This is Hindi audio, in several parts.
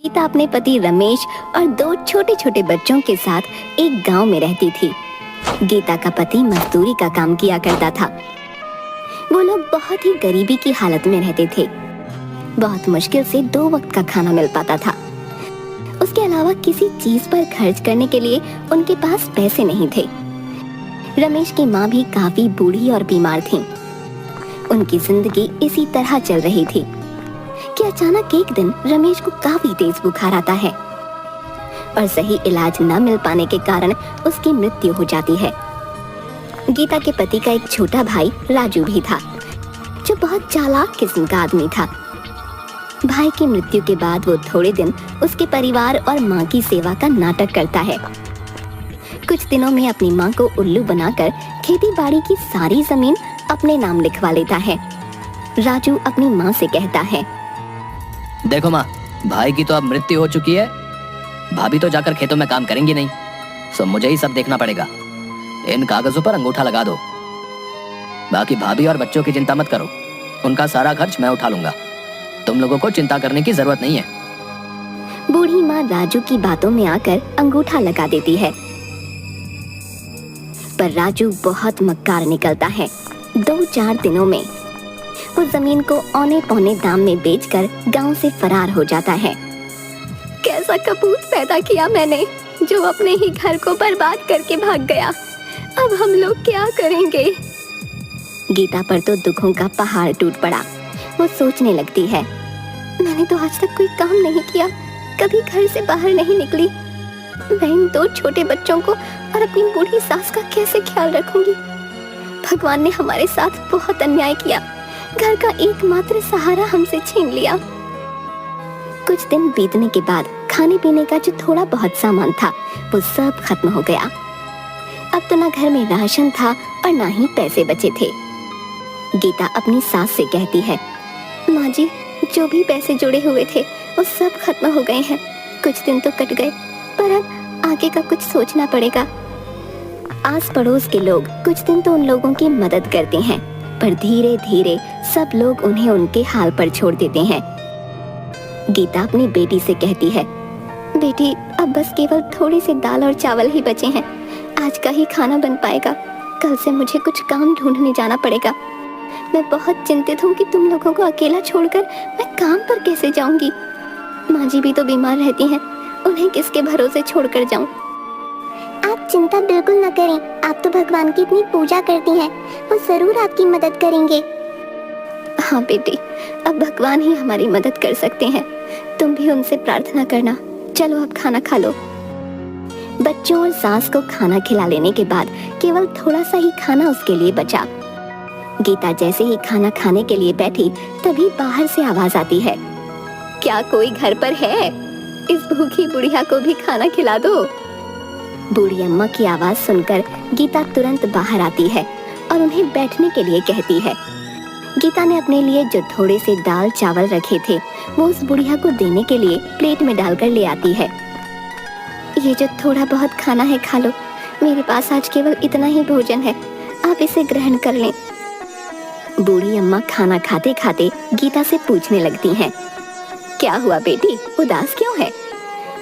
गीता अपने पति रमेश और 2 छोटे छोटे बच्चों के साथ एक गांव में रहती थी। गीता का पति मजदूरी का काम किया करता था। वो लोग बहुत ही गरीबी की हालत में रहते थे। बहुत मुश्किल से 2 वक्त का खाना मिल पाता था। उसके अलावा किसी चीज पर खर्च करने के लिए उनके पास पैसे नहीं थे। रमेश की माँ भी काफी बूढ़ी और बीमार थी। उनकी जिंदगी इसी तरह चल रही थी कि अचानक एक दिन रमेश को काफी तेज बुखार आता है और सही इलाज न मिल पाने के कारण उसकी मृत्यु हो जाती है। गीता के पति का एक छोटा भाई राजू भी था, जो बहुत चालाक किस्म का आदमी था। भाई की मृत्यु के बाद वो थोड़े दिन उसके परिवार और माँ की सेवा का नाटक करता है। कुछ दिनों में अपनी माँ को उल्लू बनाकर खेती बाड़ी की सारी जमीन अपने नाम लिखवा लेता है। राजू अपनी माँ से कहता है, देखो माँ, भाई की तो अब मृत्यु हो चुकी है। भाभी तो जाकर खेतों में काम करेंगी नहीं, सो मुझे ही सब देखना पड़ेगा। इन कागजों पर अंगूठा लगा दो। बाकी भाभी और बच्चों की चिंता मत करो, उनका सारा खर्च मैं उठा लूंगा। तुम लोगों को चिंता करने की जरूरत नहीं है। बूढ़ी माँ राजू की बातों में आकर अंगूठा लगा देती है, पर राजू बहुत मक्कार निकलता है। 2-4 दिनों में वो जमीन को औने पौने दाम में बेचकर गांव से फरार हो जाता है। कैसा कपूत पैदा किया मैंने, जो अपने ही घर को बर्बाद करके भाग गया। अब हम लोग क्या करेंगे? गीता पर तो दुखों का पहाड़ टूट पड़ा। वो सोचने लगती है, मैंने तो आज तक कोई काम नहीं किया, कभी घर से बाहर नहीं निकली। मैं इन 2 छोटे बच्चों को और अपनी बूढ़ी सास का कैसे ख्याल रखूंगी? भगवान ने हमारे साथ बहुत अन्याय किया। घर का एकमात्र सहारा हमसे छीन लिया। कुछ दिन बीतने के बाद खाने पीने का जो थोड़ा बहुत सामान था वो सब खत्म हो गया। अब तो ना घर में राशन था और ना ही पैसे बचे थे। गीता अपनी सास से कहती है, माँ जी, जो भी पैसे जुड़े हुए थे वो सब खत्म हो गए हैं। कुछ दिन तो कट गए, पर अब आगे का कुछ सोचना पड़ेगा। आस पड़ोस के लोग कुछ दिन तो उन लोगों की मदद करते हैं, पर धीरे धीरे सब लोग उन्हें उनके हाल पर छोड़ देते हैं। गीता अपनी बेटी से कहती है, बेटी, अब बस केवल थोड़े से दाल और चावल ही बचे हैं। आज का ही खाना बन पाएगा। कल से मुझे कुछ काम ढूंढने जाना पड़ेगा। मैं बहुत चिंतित हूँ कि तुम लोगों को अकेला छोड़कर मैं काम पर कैसे जाऊंगी। माँ जी भी तो बीमार रहती हैं, उन्हें किसके भरोसे छोड़कर जाऊं? आप चिंता बिल्कुल न करें। आप तो भगवान की इतनी पूजा करती हैं, वो जरूर आपकी मदद करेंगे। हाँ बेटी, अब भगवान ही हमारी मदद कर सकते हैं। तुम भी उनसे प्रार्थना करना। चलो अब खाना खा लो। बच्चों और सास को खाना खिला लेने के बाद केवल थोड़ा सा ही खाना उसके लिए बचा। गीता जैसे ही खाना खाने के लिए बैठी, तभी बाहर से आवाज आती है, क्या कोई घर पर है? इस भूखी बुढ़िया को भी खाना खिला दो। बूढ़ी अम्मा की आवाज सुनकर गीता तुरंत बाहर आती है और उन्हें बैठने के लिए कहती है। गीता ने अपने लिए जो थोड़े से दाल चावल रखे थे वो उस बुढ़िया को देने के लिए प्लेट में डालकर ले आती है। ये जो थोड़ा बहुत खाना है खा लो, मेरे पास आज केवल इतना ही भोजन है, आप इसे ग्रहण कर लें। बूढ़ी अम्मा खाना खाते खाते गीता से पूछने लगती हैं, क्या हुआ बेटी, उदास क्यों है?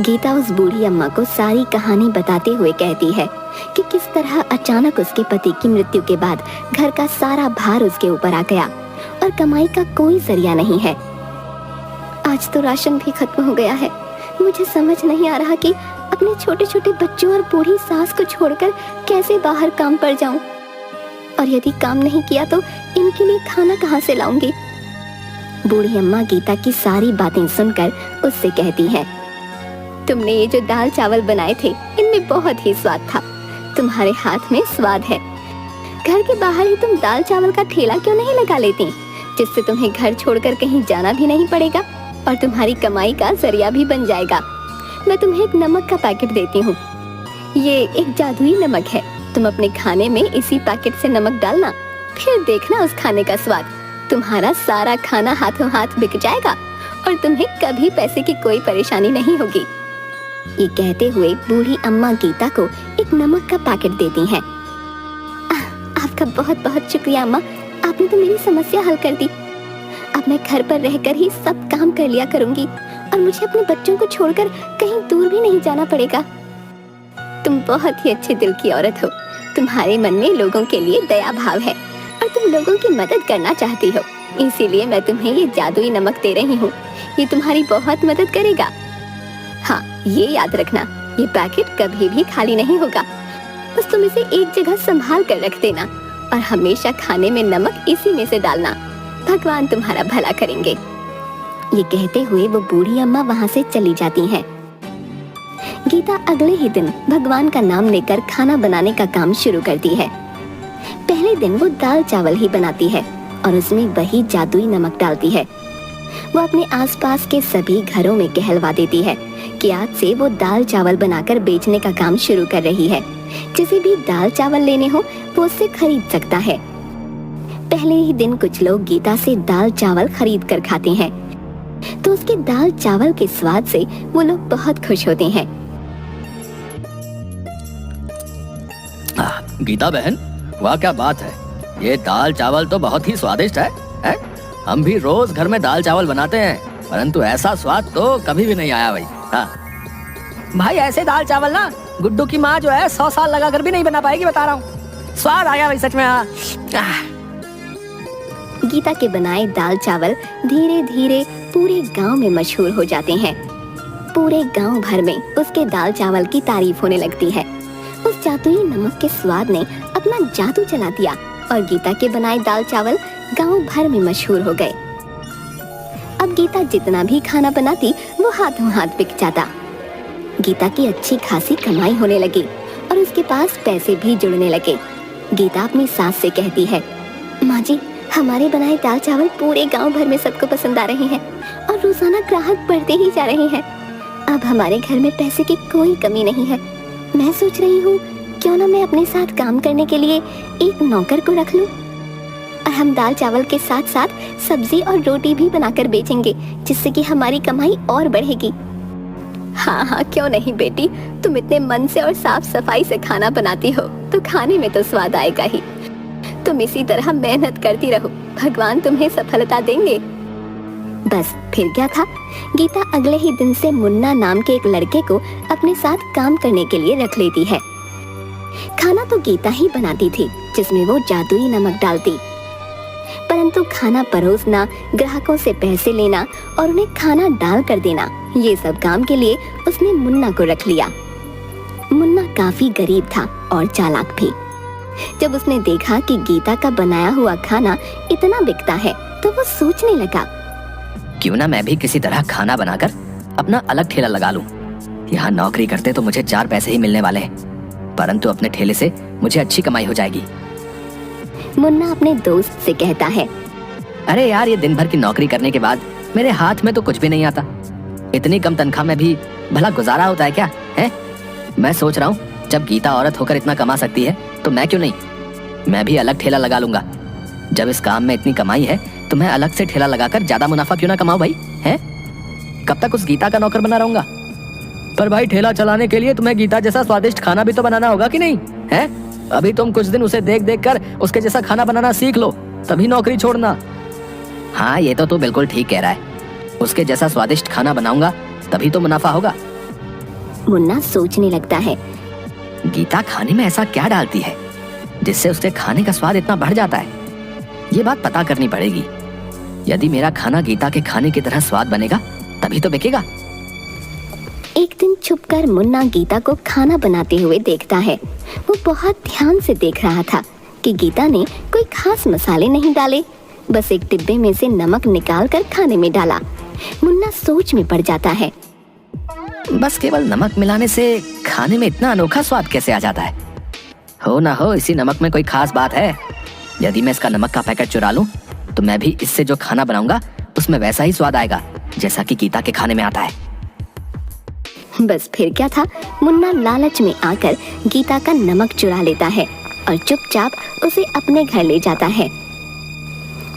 गीता उस बूढ़ी अम्मा को सारी कहानी बताते हुए कहती है कि किस तरह अचानक उसके पति की मृत्यु के बाद घर का सारा भार उसके ऊपर आ गया और कमाई का कोई जरिया नहीं है। आज तो राशन भी खत्म हो गया है। मुझे समझ नहीं आ रहा कि अपने छोटे छोटे बच्चों और बूढ़ी सास को छोड़कर कैसे बाहर काम पर जाऊं, और यदि काम नहीं किया तो इनके लिए खाना कहाँ से लाऊंगी? बूढ़ी अम्मा गीता की सारी बातें सुनकर उससे कहती है, तुमने ये जो दाल चावल बनाए थे इनमें बहुत ही स्वाद था। तुम्हारे हाथ में स्वाद है। घर के बाहर ही तुम दाल चावल का ठेला क्यों नहीं लगा लेती, जिससे तुम्हें घर छोड़कर कहीं जाना भी नहीं पड़ेगा और तुम्हारी कमाई का जरिया भी बन जाएगा। मैं तुम्हें एक नमक का पैकेट देती हूँ। ये एक जादुई नमक है। तुम अपने खाने में इसी पैकेट से नमक डालना, फिर देखना उस खाने का स्वाद। तुम्हारा सारा खाना हाथों हाथ बिक जाएगा और तुम्हें कभी पैसे की कोई परेशानी नहीं होगी। ये कहते हुए बूढ़ी अम्मा गीता को एक नमक का पैकेट देती हैं। आपका बहुत बहुत शुक्रिया अम्मा, आपने तो मेरी समस्या हल कर दी। अब मैं घर पर रहकर ही सब काम कर लिया करूंगी और मुझे अपने बच्चों को छोड़कर कहीं दूर भी नहीं जाना पड़ेगा। तुम बहुत ही अच्छे दिल की औरत हो। तुम्हारे मन में लोगों के लिए दया भाव है और तुम लोगों की मदद करना चाहती हो। इसीलिए मैं तुम्हें ये जादुई नमक दे रही हूँ। ये तुम्हारी बहुत मदद करेगा। हाँ, ये याद रखना, ये पैकेट कभी भी खाली नहीं होगा। बस तुम इसे एक जगह संभाल कर रख देना और हमेशा खाने में नमक इसी में से डालना। भगवान तुम्हारा भला करेंगे। ये कहते हुए वो बूढ़ी अम्मा वहाँ से चली जाती हैं। गीता अगले ही दिन भगवान का नाम लेकर खाना बनाने का काम शुरू करती है। पहले दिन वो दाल चावल ही बनाती है और उसमें वही जादुई नमक डालती है। वो अपने आसपास के सभी घरों में कहलवा देती है कि आज से वो दाल चावल बनाकर बेचने का काम शुरू कर रही है। जिसे भी दाल चावल लेने हो वो उससे खरीद सकता है। पहले ही दिन कुछ लोग गीता से दाल चावल खरीद कर खाते हैं तो उसके दाल चावल के स्वाद से वो लोग बहुत खुश होते हैं। गीता बहन, वाह क्या बात है। ये दाल चावल तो बहुत ही स्वादिष्ट है? हम भी रोज घर में दाल चावल बनाते हैं, परंतु ऐसा स्वाद तो कभी भी नहीं आया भाई। हाँ भाई, ऐसे दाल चावल ना गुड्डू की माँ जो है 100 साल लगा कर भी नहीं बना पाएगी, बता रहा हूँ। स्वाद आया भाई सच में। हाँ, गीता के बनाए दाल चावल धीरे धीरे पूरे गांव में मशहूर हो जाते हैं। पूरे गांव भर में उसके दाल चावल की तारीफ होने लगती है। उस जादुई नमक के स्वाद ने अपना जादू चला दिया और गीता के बनाए दाल चावल गांव भर में मशहूर हो गए। अब गीता जितना भी खाना बनाती वो हाथों हाथ बिक जाता। गीता की अच्छी खासी कमाई होने लगी और उसके पास पैसे भी जुड़ने लगे। गीता अपनी सास से कहती है, माँ जी, हमारे बनाए दाल चावल पूरे गांव भर में सबको पसंद आ रहे हैं और रोजाना ग्राहक बढ़ते ही जा रहे हैं। अब हमारे घर में पैसे की कोई कमी नहीं है। मैं सोच रही हूँ क्यों ना मैं अपने साथ काम करने के लिए एक नौकर को रख लूं और हम दाल चावल के साथ साथ सब्जी और रोटी भी बनाकर बेचेंगे, जिससे कि हमारी कमाई और बढ़ेगी। हाँ हाँ, क्यों नहीं बेटी, तुम इतने मन से और साफ सफाई से खाना बनाती हो तो खाने में तो स्वाद आएगा ही। तुम इसी तरह मेहनत करती रहो, भगवान तुम्हें सफलता देंगे। बस फिर क्या था, गीता अगले ही दिन से मुन्ना नाम के एक लड़के को अपने साथ काम करने के लिए रख लेती है। खाना तो गीता ही बनाती थी, जिसमें वो जादुई नमक डालती, परंतु खाना परोसना, ग्राहकों से पैसे लेना और उन्हें खाना डाल कर देना, ये सब काम के लिए उसने मुन्ना को रख लिया। मुन्ना काफी गरीब था और चालाक भी। जब उसने देखा कि गीता का बनाया हुआ खाना इतना बिकता है तो वो सोचने लगा, क्यों ना मैं भी किसी तरह खाना बनाकर अपना अलग ठेला लगा लूं। यहाँ नौकरी करते तो मुझे 4 पैसे ही मिलने वाले हैं, परंतु अपने ठेले से मुझे अच्छी कमाई हो जाएगी। मुन्ना अपने दोस्त से कहता है, अरे यार, ये दिन भर की नौकरी करने के बाद मेरे हाथ में तो कुछ भी नहीं आता। इतनी कम तनख्वाह में भी भला गुजारा होता है क्या? है? मैं सोच रहा हूँ जब गीता औरत होकर इतना कमा सकती है तो मैं क्यों नहीं, मैं भी अलग ठेला लगा लूंगा। जब इस काम में इतनी कमाई है तो मैं अलग से ठेला लगाकर ज्यादा मुनाफा क्यों ना कमाऊं भाई। हैं? कब तक उस गीता का नौकर बना रहूंगा? पर भाई, ठेला चलाने के लिए तुम्हें गीता जैसा स्वादिष्ट खाना भी तो बनाना होगा कि नहीं? हैं? अभी तुम कुछ दिन उसे देख देख कर उसके जैसा खाना बनाना सीख लो, तभी नौकरी छोड़ना। हाँ, ये तो तू बिल्कुल ठीक कह रहा है। उसके जैसा स्वादिष्ट खाना बनाऊंगा तभी तो मुनाफा होगा। मुन्ना सोचने लगता है, गीता खाने में ऐसा क्या डालती है जिससे उसके खाने का स्वाद इतना बढ़ जाता है? ये बात पता करनी पड़ेगी। यदि मेरा खाना गीता के खाने की तरह स्वाद बनेगा तभी तो बिकेगा। एक दिन छुपकर मुन्ना गीता को खाना बनाते हुए देखता है। वो बहुत ध्यान से देख रहा था कि गीता ने कोई खास मसाले नहीं डाले, बस एक डिब्बे में से नमक निकाल कर खाने में डाला। मुन्ना सोच में पड़ जाता है, बस केवल नमक मिलाने से खाने में इतना अनोखा स्वाद कैसे आ जाता है? हो ना हो इसी नमक में कोई खास बात है। यदि मैं इसका नमक का पैकेट चुरा लूं तो मैं भी इससे जो खाना बनाऊंगा उसमें वैसा ही स्वाद आएगा जैसा कि गीता के खाने में आता है। बस फिर क्या था, मुन्ना लालच में आकर गीता का नमक चुरा लेता है और चुपचाप उसे अपने घर ले जाता है।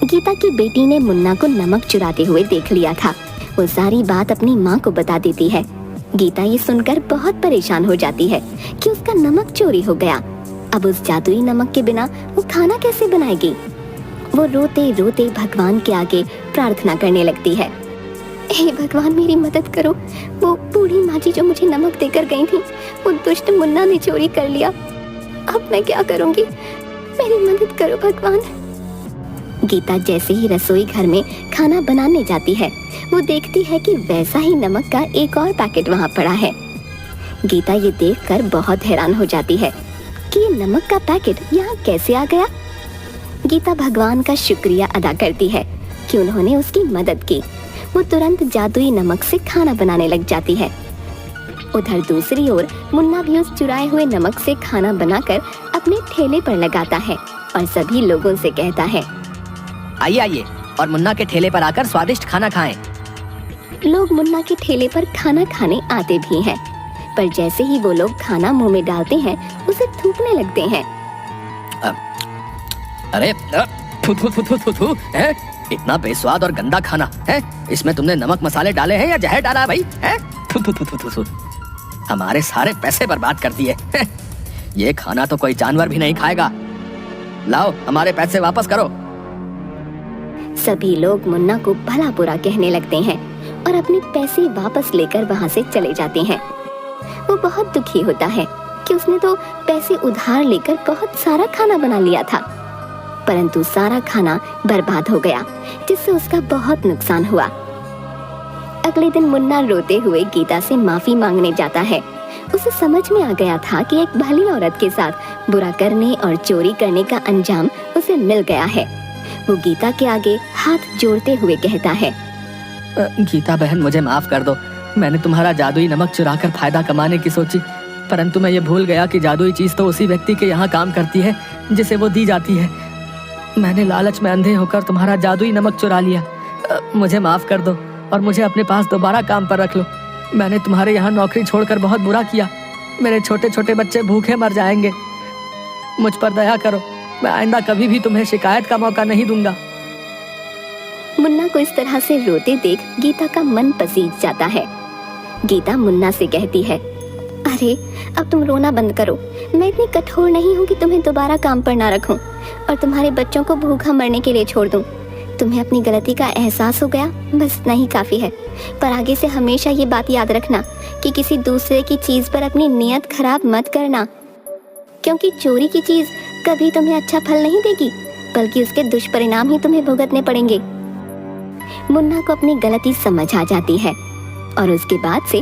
गीता की बेटी ने मुन्ना को नमक चुराते हुए देख लिया था। वो सारी बात अपनी माँ को बता देती है। गीता ये सुनकर बहुत परेशान हो जाती है कि उसका नमक चोरी हो गया। अब उस जादुई नमक के बिना वो खाना कैसे बनाएगी? वो रोते रोते भगवान के आगे प्रार्थना करने लगती है, हे भगवान मेरी मदद करो। वो बूढ़ी माँ जी जो मुझे नमक देकर गई थी, वो दुष्ट मुन्ना ने चोरी कर लिया। अब मैं क्या करूंगी? मेरी मदद करो भगवान। गीता जैसे ही रसोई घर में खाना बनाने जाती है, वो देखती है कि वैसा ही नमक का एक और पैकेट वहाँ पड़ा है। गीता ये देखकर बहुत हैरान हो जाती है कि ये नमक का पैकेट यहाँ कैसे आ गया। गीता भगवान का शुक्रिया अदा करती है कि उन्होंने उसकी मदद की। वो तुरंत जादुई नमक से खाना बनाने लग जाती है। उधर दूसरी ओर मुन्ना भी उस चुराए हुए नमक से खाना बनाकर अपने ठेले पर लगाता है और सभी लोगों से कहता है, आइए आइए और मुन्ना के ठेले पर आकर स्वादिष्ट खाना खाएं। लोग मुन्ना के ठेले पर खाना खाने आते भी हैं, पर जैसे ही वो लोग खाना मुंह में डालते हैं, उसे थूकने लगते हैं। अरे थू थू थू थू थू थू, हैं? इतना बेस्वाद और गंदा खाना है। इसमें तुमने नमक मसाले डाले हैं या जहर डाला है भाई? हैं? थू थू थू थू थू थू। हमारे सारे पैसे बर्बाद कर दिए। ये खाना तो कोई जानवर भी नहीं खाएगा। लाओ हमारे पैसे वापस करो। सभी लोग मुन्ना को भला बुरा कहने लगते हैं और अपने पैसे वापस लेकर वहाँ से चले जाते हैं। वो बहुत दुखी होता है कि उसने तो पैसे उधार लेकर बहुत सारा खाना बना लिया था, परंतु सारा खाना बर्बाद हो गया, जिससे उसका बहुत नुकसान हुआ। अगले दिन मुन्ना रोते हुए गीता से माफी मांगने जाता है। उसे समझ में आ गया था कि एक भली औरत के साथ बुरा करने और चोरी करने का अंजाम उसे मिल गया है। वो गीता के आगे हाथ जोड़ते हुए कहता है, गीता बहन मुझे माफ कर दो। मैंने तुम्हारा जादुई नमक चुराकर फायदा कमाने की सोची, परंतु मैं ये भूल गया कि जादुई चीज तो उसी व्यक्ति के यहाँ काम करती है जिसे वो दी जाती है। मैंने लालच में अंधे होकर तुम्हारा जादुई नमक चुरा लिया। मुझे माफ कर दो और मुझे अपने पास दोबारा काम पर रख लो। मैंने तुम्हारे यहाँ नौकरी छोड़कर बहुत बुरा किया। मेरे छोटे छोटे बच्चे भूखे मर जाएंगे। मुझ पर दया करो। मैं आइंदा कभी भी तुम्हें शिकायत का मौका नहीं दूंगा। मुन्ना को इस तरह से रोते देख गीता का मन पसीज जाता है। गीता मुन्ना से कहती है, अरे अब तुम रोना बंद करो। मैं इतनी कठोर नहीं हूँ कि तुम्हें दोबारा काम पर ना रखूं और तुम्हारे बच्चों को भूखा मरने के लिए छोड़ दूं। तुम्हें अपनी गलती का एहसास हो गया, बस इतना ही काफी है। पर आगे से हमेशा ये बात याद रखना कि किसी दूसरे की चीज पर अपनी नियत खराब मत करना, क्योंकि चोरी की चीज कभी तुम्हें अच्छा फल नहीं देगी, बल्कि उसके दुष्परिणाम ही तुम्हें भुगतने पड़ेंगे। मुन्ना को अपनी गलती समझ आ जाती है और उसके बाद से